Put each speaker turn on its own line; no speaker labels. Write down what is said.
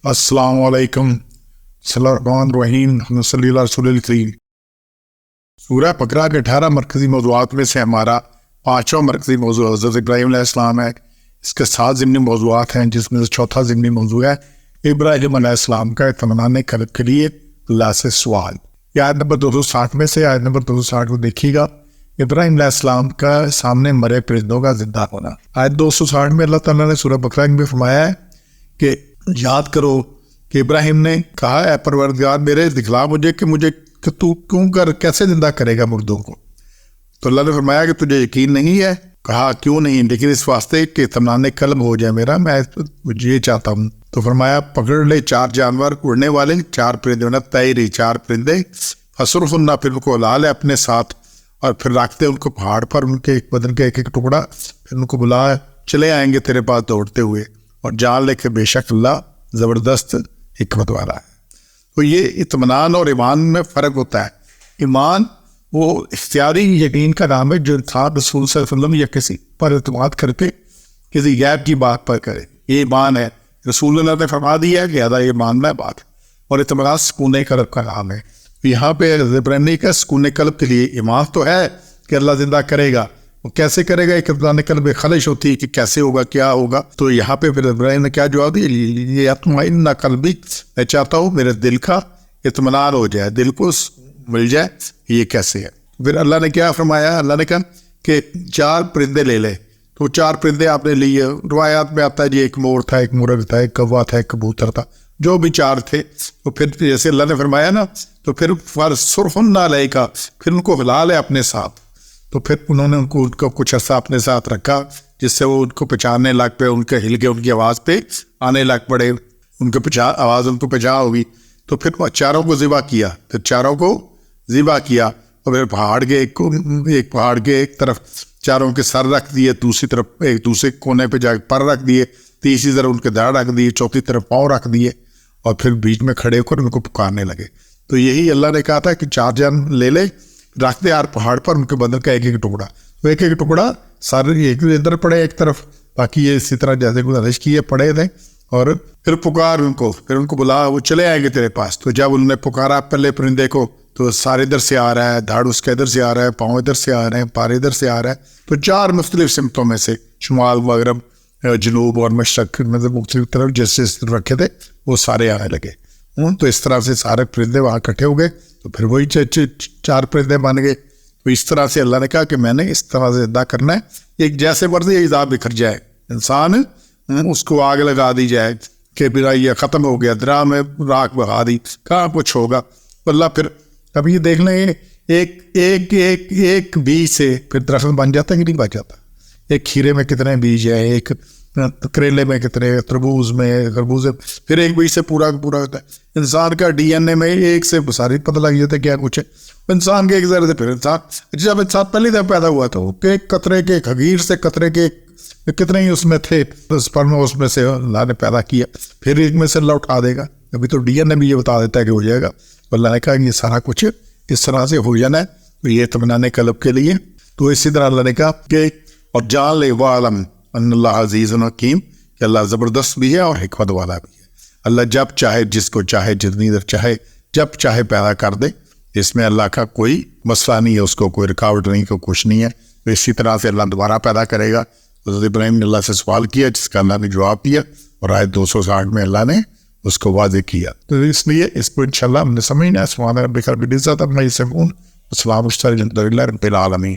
السلام علیکم صلی اللہ الرحمن الرحیم صلی اللہ رسول الکریم۔ سورہ بقرہ کے 18 مرکزی موضوعات میں سے ہمارا 5واں مرکزی موضوع حضرت ابراہیم علیہ السلام ہے۔ اس کے 7 ضمنی موضوعات ہیں، جس میں سے چوتھا ضمنی موضوع ہے ابراہیم علیہ السلام کا اطمینان قلب کے لیے اللہ سے سوال۔ یہ آیت نمبر 260 میں سے آیت نمبر 260 کو دیکھیے گا، ابراہیم علیہ السلام کا سامنے مرے پرندوں کا زندہ ہونا۔ آیت 260 میں اللہ تعالیٰ نے سورہ بقرہ میں فرمایا ہے کہ یاد کرو کہ ابراہیم نے کہا اے پروردگار میرے دکھلا مجھے کہ تو کیسے زندہ کرے گا مردوں کو۔ تو اللہ نے فرمایا کہ تجھے یقین نہیں ہے؟ کہا کیوں نہیں، لیکن اس واسطے کہ اطمینان قلب ہو جائے میرا، میں یہ چاہتا ہوں۔ تو فرمایا پکڑ لے 4 جانور اڑنے والے، 4 پرندے نہ طیری، 4 پرندے، فصرفن، پھر ان کو لا لے اپنے ساتھ اور پھر رکھتے ان کو پہاڑ پر، ان کے ایک بدن کا ایک ٹکڑا، پھر ان کو بلا چلے آئیں گے تیرے پاس دوڑتے ہوئے، اور جان لے کہ بے شک اللہ زبردست حکمت والا ہے۔ تو یہ اطمینان اور ایمان میں فرق ہوتا ہے۔ ایمان وہ اختیاری یقین کا نام ہے جو انسان رسول صلی اللہ علیہ وسلم یا کسی پر اعتماد کر کے کسی غیب کی بات پر کرے، یہ ایمان ہے۔ رسول اللہ نے فرما دیا ہے کہ لہٰذا یہ ماننا ہے بات، اور اطمینان سکون قلب کا نام ہے۔ یہاں پہ ابراہیم کا سکون قلب کے لیے ایمان تو ہے کہ اللہ زندہ کرے گا، وہ کیسے کرے گا؟ ایک اطمینان قلب خلش ہوتی ہے کہ کیسے ہوگا، کیا ہوگا۔ تو یہاں پہ پھر ابراہیم نے کیا جواب دیا؟ یہ اطمئن قلبی، میں چاہتا ہوں میرے دل کا اطمینان ہو جائے، دل کو مل جائے، یہ کیسے ہے؟ پھر اللہ نے کیا فرمایا؟ اللہ نے کہا کہ 4 پرندے لے لے۔ تو 4 پرندے آپ نے لیے، روایات میں آتا ہے جی ایک مور تھا، ایک مرغ تھا، ایک کوا تھا، ایک کبوتر تھا، جو بھی 4 تھے۔ تو پھر جیسے اللہ نے فرمایا نا، تو پھر فَرْصُرْهُنَّ عَلَيْكَ، پھر ان کو ہلا لے اپنے ساتھ۔ تو پھر انہوں نے ان کو کچھ عرصہ اپنے ساتھ رکھا، جس سے وہ ان کو پہچاننے لگ پہ، ان کے ہل کے ان کی آواز پہ آنے لگ پڑے، ان کے آواز ان کو پہچان ہوگی۔ تو پھر 4 کو ذبح کیا، پھر 4 کو ذبح کیا، اور پھر پہاڑ کے ایک پہاڑ کے ایک طرف 4 کے سر رکھ دیے، دوسری طرف ایک دوسرے کونے پہ جا کے پر رکھ دیے، تیسری طرف ان کے داڑھ رکھ دیے، چوتھی طرف پاؤں رکھ دیے، اور پھر بیچ میں کھڑے ہو کر ان کو پکارنے لگے۔ تو یہی اللہ نے کہا تھا کہ 4 جان لے لے، رکھتے یار پہاڑ پر، ان کے بدن کا ایک ٹکڑا، تو ایک ٹکڑا سارے ایک ادھر پڑے ایک طرف، باقی یہ اسی طرح جیسے گزارش کی ہے پڑے تھے، اور پھر پکار ان کو، پھر ان کو بلا، وہ چلے آئیں گے تیرے پاس۔ تو جب انہوں نے پکارا پہلے پرندے کو، تو سارے ادھر سے آ رہا ہے، دھاڑ اس کا ادھر سے آ رہا ہے، پاؤں ادھر سے آ رہے ہیں، پار ادھر سے آ رہا ہے۔ تو 4 مختلف سمتوں میں سے، شمال، مغرب، جنوب اور مشرق، مطلب مختلف طرف جیسے رکھے تھے وہ سارے آنے لگے۔ تو اس طرح سے سارے پرندے وہاں اکٹھے ہو گئے، تو پھر وہی 4 پرندے بن گئے۔ تو اس طرح سے اللہ نے کہا کہ میں نے اس طرح سے زندہ کرنا ہے، ایک جیسے مرضی عذاب بکھر جائے، انسان اس کو آگ لگا دی جائے کہ پھر یہ ختم ہو گیا، درا میں راکھ بہا دی، کہاں کچھ ہوگا۔ اللہ پھر اب یہ دیکھ لیں، ایک بیج سے پھر درخت بن جاتا ہے کہ نہیں بن جاتا؟ ایک کھیرے میں کتنے بیج ہیں، ایک کریلے میں کتنے، تربوز میں، خربوزے، پھر ایک بیج سے پورا ہوتا ہے۔ انسان کا ڈی این اے میں ایک سے ساری پتہ لگ جاتا ہے کیا کچھ ہے انسان کے، ایک ذرے سے پھر انسان، جب انسان پہلی دفعہ پیدا ہوا تھا کہ ایک قطرے کے خغیر سے قطرے کے کتنے ہی اس میں تھے، سپرم اس میں سے اللہ نے پیدا کیا، پھر ایک میں سے اللہ اٹھا دے گا۔ ابھی تو ڈی این اے بھی یہ بتا دیتا ہے کہ ہو جائے گا۔ اللہ نے کہا یہ سارا کچھ اس طرح سے ہو جانا ہے، تو یہ اطمینان قلب کے لیے۔ تو اسی طرح اللہ نے کہا کہ اور جان لے وعلم ان اللہ عزیز حکیم، کہ اللہ زبردست بھی ہے اور حکمت والا بھی ہے۔ اللہ جب چاہے، جس کو چاہے، جتنی دیر چاہے، جب چاہے پیدا کر دے، اس میں اللہ کا کوئی مسئلہ نہیں ہے، اس کو کوئی رکاوٹ نہیں، کوئی کچھ نہیں ہے۔ تو اسی طرح سے اللہ دوبارہ پیدا کرے گا۔ حضرت ابراہیم نے اللہ سے سوال کیا، جس کا اللہ نے جواب دیا، اور آیت 260 میں اللہ نے اس کو واضح کیا۔ تو اس لیے اس کو انشاءاللہ ہم نے سمجھنا ہے۔ سبحان ربک رب العزت عما یصفون، وسلام علی المرسلین، الحمد للہ رب العالمین۔